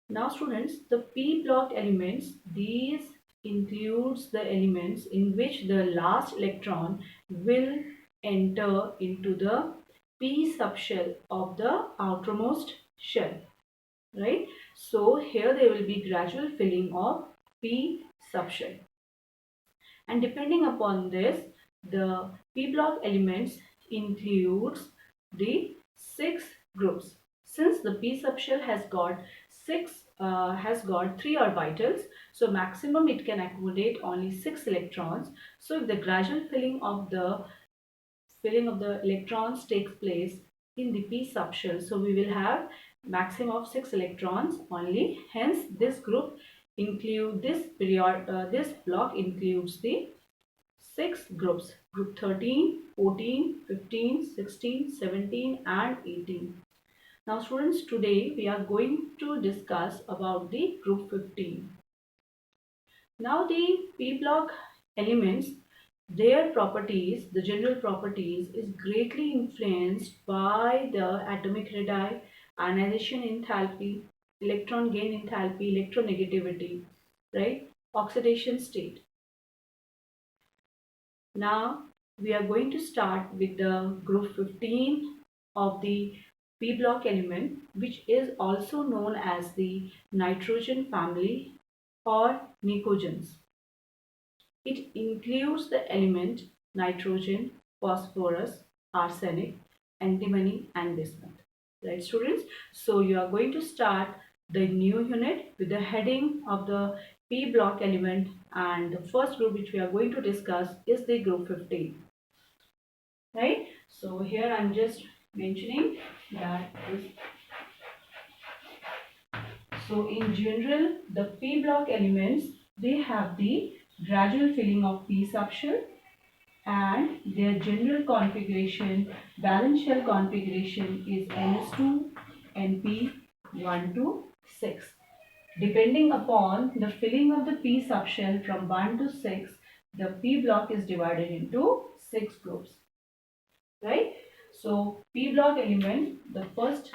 Now students, the p block elements, these includes the elements in which the last electron will enter into the p subshell of the outermost shell, right? So here there will be gradual filling of p subshell, and depending upon this, the p block elements includes the 6 groups. Since the p subshell has got 3 orbitals, so maximum it can accommodate only 6 electrons. So if the gradual filling of the electrons takes place in the p subshell, so we will have maximum of 6 electrons only. Hence this group include this block includes the 6 groups: group 13, 14, 15, 16, 17 and 18. Now students, today we are going to discuss about the group 15. Now the p block elements, their properties, the general properties, is greatly influenced by the atomic radii, ionization enthalpy, electron gain enthalpy, electronegativity, right? Oxidation state. Now we are going to start with the group 15 of the p block element, which is also known as the nitrogen family or nicogens. It includes the element nitrogen, phosphorus, arsenic, antimony and bismuth. Right students? So you are going to start the new unit with the heading of the P block element, and the first group which we are going to discuss is the group 15. Right? So here I am just mentioning that so in general, the P block elements, they have the gradual filling of P subshell, and their general configuration, valence shell configuration is NS2, NP, 1 to 6. Depending upon the filling of the P subshell from 1 to 6, the P block is divided into 6 groups, right? So P block element, the first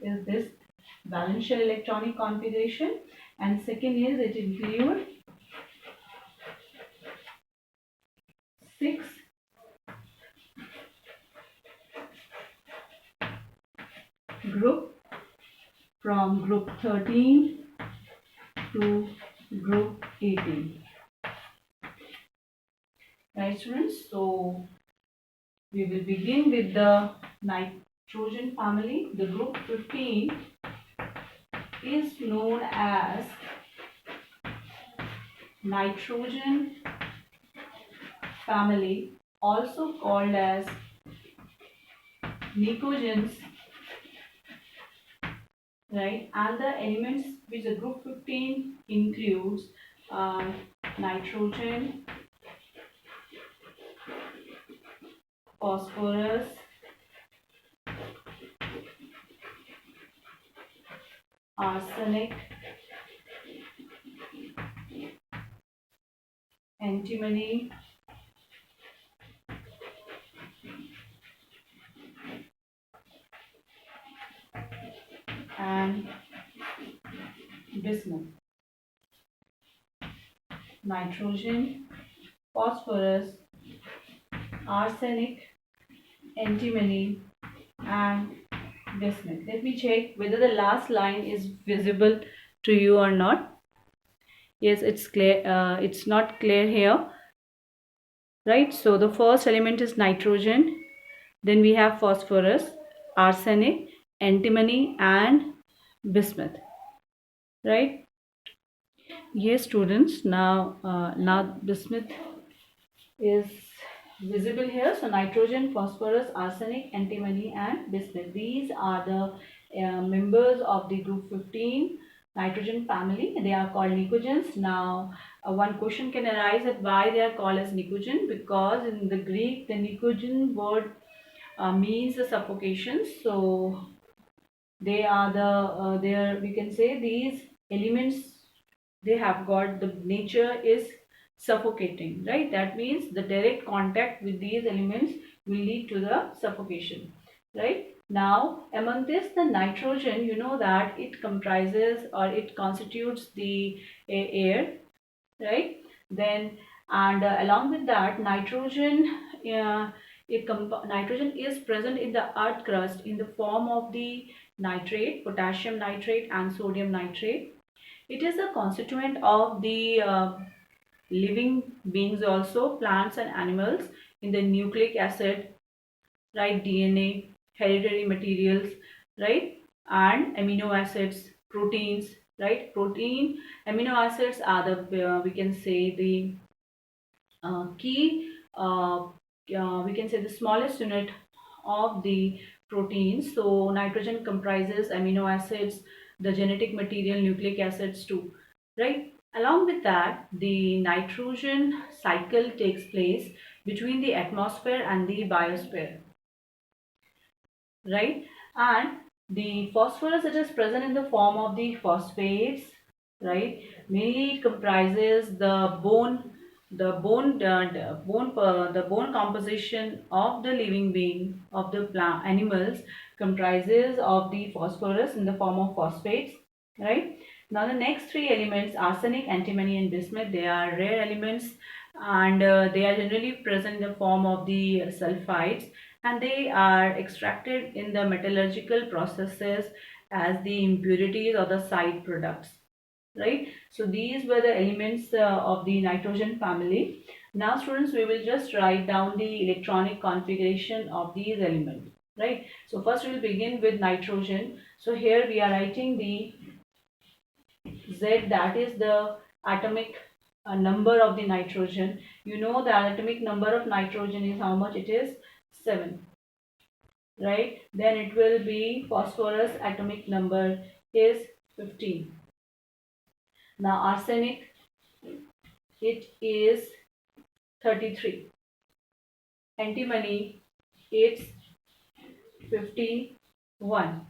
is this valence shell electronic configuration, and second is it includes 6 group from group 13 to group 18. Right students, so we will begin with the nitrogen family. The group 15 is known as nitrogen family, also called as nicogens, right? And the elements which the group 15 includes are nitrogen, phosphorus, arsenic, antimony, and bismuth. Nitrogen, phosphorus, arsenic, antimony and bismuth. Let me check whether the last line is visible to you or not. Yes, it's clear. It's not clear here, right? So the first element is nitrogen, then we have phosphorus, arsenic, antimony and bismuth, right? Yes students, now bismuth is visible here. So nitrogen, phosphorus, arsenic, antimony and bismuth, these are the members of the group 15 nitrogen family. They are called nicogens. Now one question can arise that why they are called as nicogen, because in the Greek the nicogen word means the suffocation. So they are they are, we can say, these elements, they have got the nature is suffocating, right? That means the direct contact with these elements will lead to the suffocation, right? Now, among this, the nitrogen, you know that it comprises or it constitutes the air, right? Then, and along with that, nitrogen is present in the earth crust in the form of the nitrate, potassium nitrate, and sodium nitrate. It is a constituent of the living beings also, plants and animals, in the nucleic acid, right, DNA, hereditary materials, right, and amino acids, proteins, right. Amino acids are the we can say the key, we can say the smallest unit of the proteins. So nitrogen comprises amino acids, the genetic material, nucleic acids too, right. Along with that, the nitrogen cycle takes place between the atmosphere and the biosphere, right. And the phosphorus, it is present in the form of the phosphates, right. Mainly it comprises the bone composition of the living being, of the plant animals, comprises of the phosphorus in the form of phosphates, right. Now the next three elements, arsenic, antimony and bismuth, they are rare elements, and they are generally present in the form of the sulfides, and they are extracted in the metallurgical processes as the impurities or the side products, right. So these were the elements of the nitrogen family. Now students, we will just write down the electronic configuration of these elements, right. So first we will begin with nitrogen. So here we are writing the Z, that is the atomic number of the nitrogen. You know the atomic number of nitrogen is how much? It is 7, right. Then it will be phosphorus, atomic number is 15. Now arsenic, it is 33. Antimony, it's 51.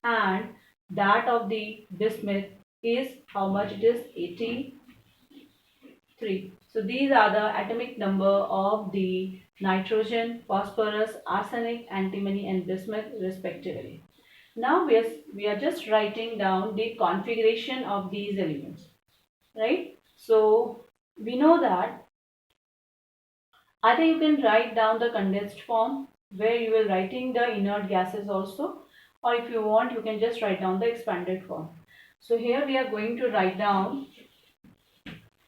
And that of the bismuth is how much? It is 83. So these are the atomic number of the nitrogen, phosphorus, arsenic, antimony and bismuth respectively. Now we are just writing down the configuration of these elements, right? So we know that either you can write down the condensed form where you will writing the inert gases also, or if you want you can just write down the expanded form. So here we are going to write down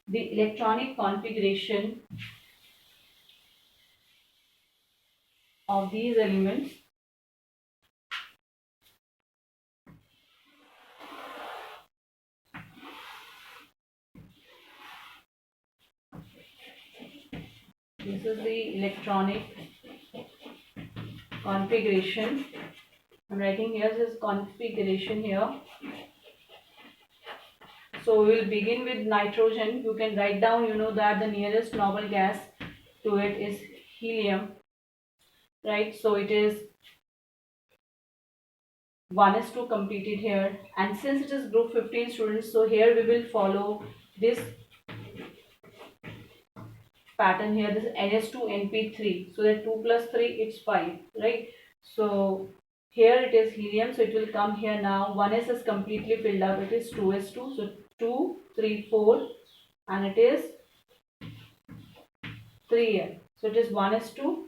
the electronic configuration of these elements. This is the electronic configuration. I'm writing here this configuration here. So we will begin with nitrogen. You can write down, you know that the nearest noble gas to it is helium, right? So it is 1s2 completed here, and since it is group 15 students, so here we will follow this pattern here. This is ns2np3, so that 2 plus 3 it's 5, right? So here it is helium, so it will come here. Now 1s is completely filled up, it is 2s2, so 2 3 4, and it is 3 here, so it is 1s2,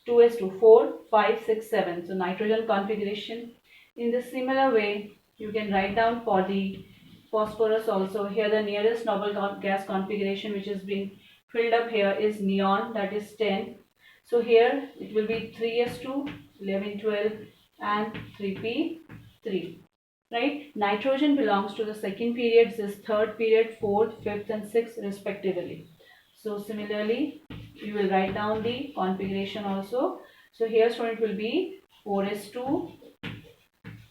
2s2, 4 5 6 7. So nitrogen configuration. In the similar way you can write down for the phosphorus also. Here the nearest noble gas configuration which is being filled up here is neon, that is 10. So here it will be 3s2, 11 12 and 3p3, right. Nitrogen belongs to the second period, this is third period, fourth, fifth and sixth respectively. So similarly you will write down the configuration also. So here student will be 4s2,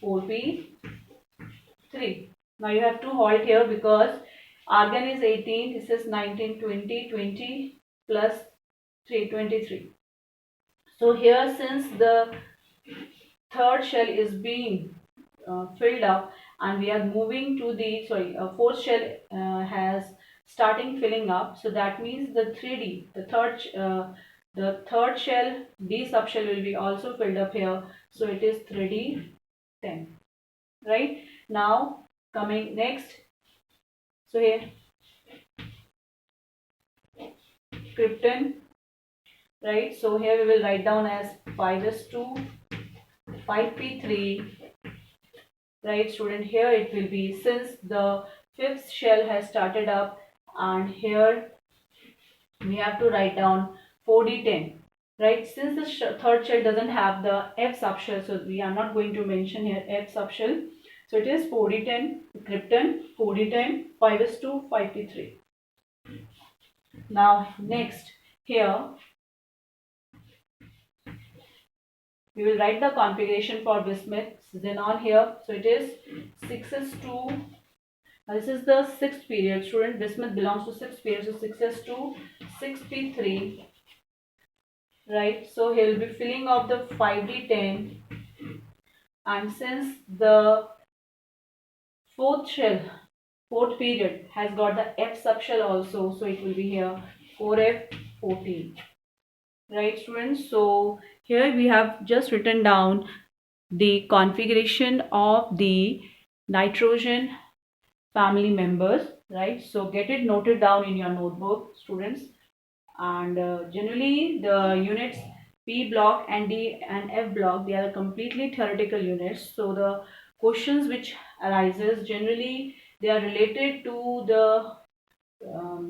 4p3. Now you have to halt here because argon is 18, this is 19, 20, 20 plus 3, 23. So here since the third shell is being filled up and we are moving to the fourth shell has starting filling up, so that means the 3d, the third The third shell, D subshell, will be also filled up here. So it is 3D10. Right? Now coming next. So here krypton. Right? So here we will write down as 5s2 5p3. Right, student? Here it will be, since the fifth shell has started up, and here we have to write down 4d10. Right, since the third shell doesn't have the F subshell, so we are not going to mention here F subshell. So it is 4d10 krypton, 4d10, 5s2 5p3. Now next, here we will write the configuration for bismuth xenon here. So it is 6s2. Now this is the sixth period, student. Bismuth belongs to sixth period, so 6s2 6p3. Right, so he will be filling up the 5d10, and since the fourth period has got the F subshell also, so it will be here 4f14. Right, students? So here we have just written down the configuration of the nitrogen family members. Right, so get it noted down in your notebook, students. And generally the units P block and D and F block, they are completely theoretical units. So the questions which arises, generally they are related to the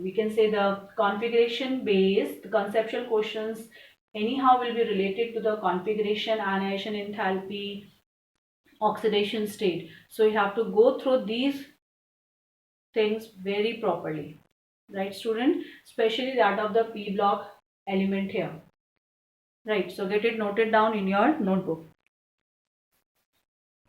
we can say the configuration based. The conceptual questions anyhow will be related to the configuration, ionization enthalpy, oxidation state. So you have to go through these things very properly. Right, student? Especially that of the P block element here. Right, so get it noted down in your notebook.